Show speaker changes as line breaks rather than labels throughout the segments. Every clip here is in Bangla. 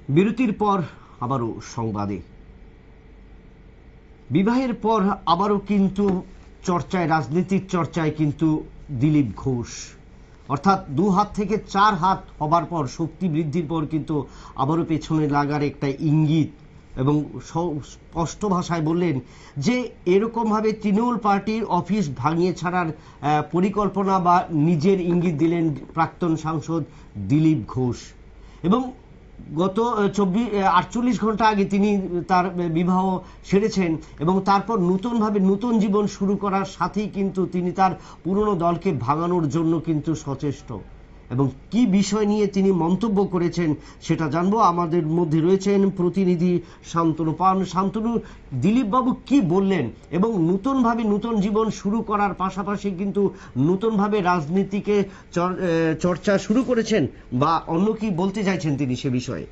বিরতির পর আবারও সংবাদে। বিবাহের পর আবারও কিন্তু চর্চায়, রাজনীতির চর্চায় কিন্তু দিলীপ ঘোষ, অর্থাৎ 2 হাত থেকে 4 হাত হবার পর, শক্তি বৃদ্ধির পর কিন্তু আবারও পেছনে লাগার একটা ইঙ্গিত, এবং স্পষ্ট ভাষায় বললেন যে এরকমভাবে তৃণমূল পার্টির অফিস ভাঙিয়ে ছাড়ার পরিকল্পনা বা নিজের ইঙ্গিত দিলেন প্রাক্তন সাংসদ দিলীপ ঘোষ। এবং গত 48 ঘন্টা আগে তিনি তার বিবাহ সেরেছেন এবং তারপর নতুনভাবে নতুন জীবন শুরু করার সাথেই কিন্তু তিনি তার পুরনো দলকে ভাঙানোর জন্য কিন্তু সচেষ্ট। এবং কি বিষয় নিয়ে তিনি মন্তব্য করেছেন সেটা জানবো। আমাদের মধ্যে রয়েছেন প্রতিনিধি শান্তনু পান। শান্তনু, দিলীপ বাবু কি বললেন এবং নতুনভাবে নতুন জীবন শুরু করার পাশাপাশি কিন্তু নতুনভাবে রাজনীতিকে চর্চা শুরু করেছেন, বা অন্য কি বলতে চাইছেন তিনি সে বিষয়ে?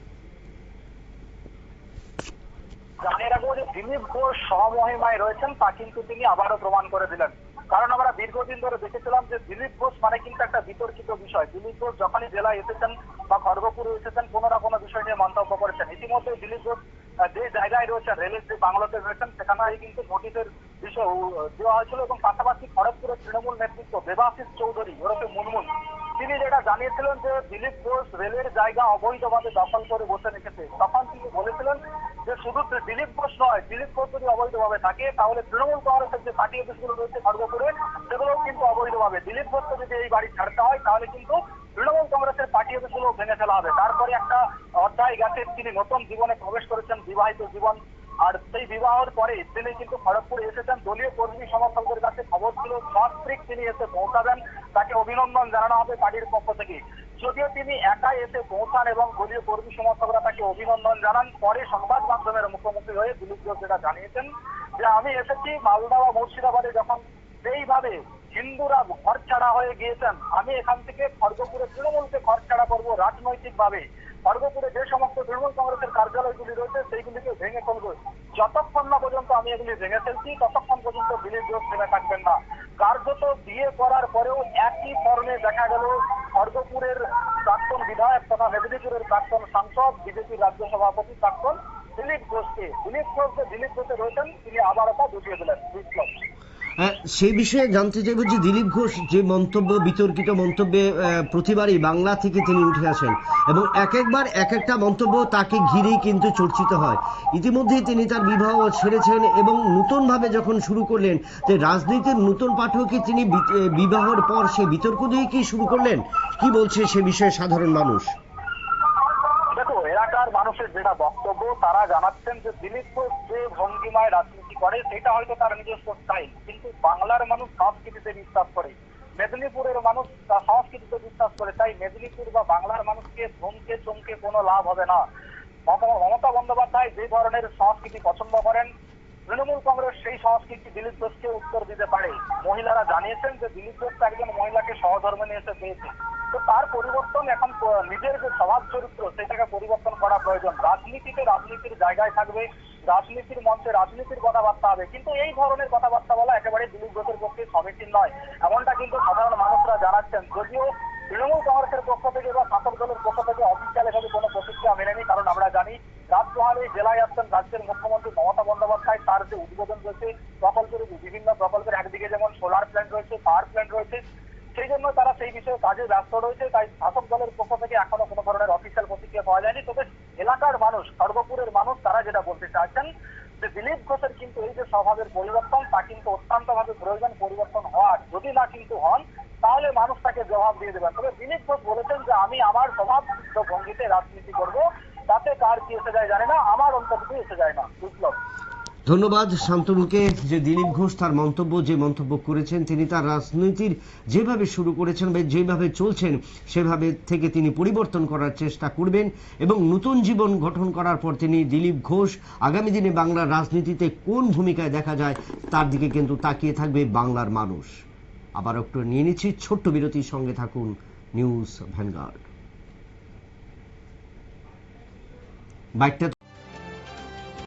জানিয়ে রাখবো যে দিলীপ ঘোষ স্বমহিমায় রয়েছেন, তা কিন্তু তিনি আবারও প্রমাণ করে দিলেন। কারণ আমরা দীর্ঘদিন ধরে দেখেছিলাম যে দিলীপ ঘোষ মানে কিন্তু একটা বিতর্কিত বিষয়। দিলীপ ঘোষ যখনই জেলায় এসেছেন বা খড়গপুরে এসেছেন, কোনো না কোনো বিষয় নিয়ে মন্তব্য করেছেন। ইতিমধ্যে দিলীপ ঘোষ যে জায়গায় রয়েছেন, রেলের যে বাংলোতে রয়েছেন, সেখানে কিন্তু নোটিশের বিষয় দেওয়া হয়েছিল। এবং পাশাপাশি খড়গপুরের তৃণমূল নেতৃত্ব দেবাশিস চৌধুরী ওরফে মুনমুন, তিনি যেটা জানিয়েছিলেন যে দিলীপ ঘোষ রেলের জায়গা অবৈধভাবে দখল করে বসে রেখেছে, তখন তিনি বলেছিলেন যে শুধু দিলীপ ঘোষ নয়, দিলীপ ঘোষ যদি অবৈধভাবে থাকে তাহলে তৃণমূল কংগ্রেসের যে পার্টি অফিসগুলো রয়েছে খড়গপুরে, সেগুলোও কিন্তু অবৈধভাবে। দিলীপ ঘোষকে যদি এই বাড়ি ছাড়তে হয় তাহলে কিন্তু তৃণমূল কংগ্রেসের পার্টি অফিসগুলো ভেঙে ফেলা হবে। তারপরে একটা অধ্যায় গেছে, তিনি নতুন জীবনে প্রবেশ করেছেন, বিবাহিত জীবন। আর সেই বিবাহের পরে তিনি কিন্তু খড়গপুরে এসেছেন। দলীয় কর্মী সমর্থকদের কাছে খবর ছিল 6 তারিখ তিনি এসে পৌঁছাবেন, তাকে অভিনন্দন জানানো হবে পার্টির পক্ষ থেকে। যদিও তিনি একাই এসে পৌঁছান এবং দলীয় কর্মী সমর্থকরা তাকে অভিনন্দন জানান। পরে সংবাদ মাধ্যমের মুখোমুখি হয়ে দিলীপ ঘোষ যেটা জানিয়েছেন যে আমি এসেছি মালদা বা মুর্শিদাবাদে, যখন সেইভাবে হিন্দুরা ঘর ছাড়া হয়ে গিয়েছেন, আমি এখান থেকে খড়গপুরে তৃণমূলকে ঘর ছাড়া করবো রাজনৈতিক ভাবে। খড়গপুরে যে সমস্ত তৃণমূল কংগ্রেসের কার্যালয়গুলি রয়েছে সেইগুলিকে ভেঙে ফেলবো। যতক্ষণ না পর্যন্ত আমি এগুলি ভেঙে ফেলছি ততক্ষণ পর্যন্ত দিলীপ ঘোষ থেমে থাকবেন না। কার্যত বিয়ে করার পরেও একই ফর্মে দেখা গেল খড়গপুরের প্রাক্তন বিধায়ক তথা মেদিনীপুরের প্রাক্তন সাংসদ, বিজেপির রাজ্য সভাপতি প্রাক্তন দিলীপ ঘোষকে। দিলীপ ঘোষ যে দিলীপ ঘোষে রয়েছেন, তিনি আবারও তা বুঝিয়ে দিলেন। বিপ্লব,
সেই বিষয়ে জানতে চাইব যে দিলীপ ঘোষ যে মন্তব্য, বিতর্কিত মন্তব্যে প্রতিবারই বাংলা থেকে তিনি উঠে আসেন এবং একবার এক একটা মন্তব্য তাকে ঘিরেই কিন্তু চর্চিত হয়। ইতিমধ্যেই তিনি তার বিবাহ ছেড়েছেন এবং নতুনভাবে যখন শুরু করলেন যে রাজনীতির নতুন পাঠককে, তিনি বিবাহের পর সে বিতর্ক দিয়ে কি শুরু করলেন, কি বলছে সে বিষয়ে সাধারণ মানুষ?
দেখো, এলাকার মানুষের যেটা বক্তব্য, তারা জানাচ্ছেন যে দিলীপ ঘোষ যে ভঙ্গিমায় রাজনীতি করে সেটা হয়তো তার নিজস্ব স্টাইল, কিন্তু বাংলার মানুষ সংস্কৃতিতে বিশ্বাস করে, মেদিনীপুরের মানুষ সংস্কৃতিতে বিশ্বাস করে। তাই মেদিনীপুর বা বাংলার মানুষকে ধমকে চমকে কোনো লাভ হবে না। মমতা বন্দ্যোপাধ্যায় যে ধরনের সংস্কৃতি পছন্দ করেন, তৃণমূল কংগ্রেস সেই সংস্কৃতি দিলীপ ঘোষকে উত্তর দিতে পারে। মহিলারা জানিয়েছেন যে দিলীপ ঘোষ একজন মহিলাকে সহধর্মে নিয়ে এসে পেয়েছে, তো তার পরিবর্তন এখন নিজের যে স্বভাব চরিত্র সেটাকে পরিবর্তন করা প্রয়োজন। রাজনীতিতে রাজনীতির জায়গায় থাকবে, রাজনীতির মঞ্চে রাজনীতির কথাবার্তা হবে, কিন্তু এই ধরনের কথাবার্তা বলা একেবারে দিলীপ ঘোষের পক্ষে সমীচীন নয়, এমনটা কিন্তু সাধারণ মানুষরা জানাচ্ছেন। যদিও তৃণমূল কংগ্রেসের পক্ষ থেকে বা শাসক দলের পক্ষ থেকে অফিসিয়াল এভাবে কোনো প্রতিক্রিয়া মেলেনি, কারণ আমরা জানি রাজমহল এই জেলায় আসছেন রাজ্যের মুখ্যমন্ত্রী মমতা বন্দ্যোপাধ্যায়। তার যে উদ্বোধন রয়েছে প্রকল্পের, বিভিন্ন প্রকল্পের, একদিকে যেমন সোলার প্ল্যান্ট রয়েছে, পাওয়ার প্ল্যান্ট রয়েছে, সেই জন্য তারা সেই বিষয়ে কাজে ব্যস্ত রয়েছে। তাই শাসক দলের পক্ষ থেকে এখনো কোনো ধরনের অফিসিয়াল প্রতিক্রিয়া পাওয়া যায়নি। তবে এলাকার মানুষ, খড়গপুরের মানুষ, তারা যেটা বলতে চাইছেন যে দিলীপ ঘোষের কিন্তু এই যে স্বভাবের পরিবর্তন, তা কিন্তু অত্যন্তভাবে প্রয়োজন পরিবর্তন হওয়ার। যদি না কিন্তু হন তাহলে মানুষ তাকে জবাব দিয়ে দেবেন। তবে দিলীপ ঘোষ বলেছেন যে আমি আমার স্বভাব ভঙ্গিতে রাজনীতি করব, তাতে কার কি এসে যায় জানে না, আমার অন্তর্ভুক্ত এসে যায় না। বিপ্লব,
ধন্যবাদ শান্তনুকে। যে দিলীপ ঘোষ তার মন্তব্য, যে মন্তব্য করেছেন, তিনি তার রাজনীতির যেভাবে শুরু করেছেন বা যেভাবে চলছেন সেভাবে থেকে তিনি পরিবর্তন করার চেষ্টা করবেন এবং নতুন জীবন গঠন করার পর তিনি দিলীপ ঘোষ আগামী দিনে বাংলার রাজনীতিতে কোন ভূমিকায় দেখা যায় তার দিকে কিন্তু তাকিয়ে থাকবে বাংলার মানুষ। আবার একটু নিয়ে নিচ্ছি ছোট্ট বিরতির, সঙ্গে থাকুন নিউজ ভ্যানগার্ড। বাইকটা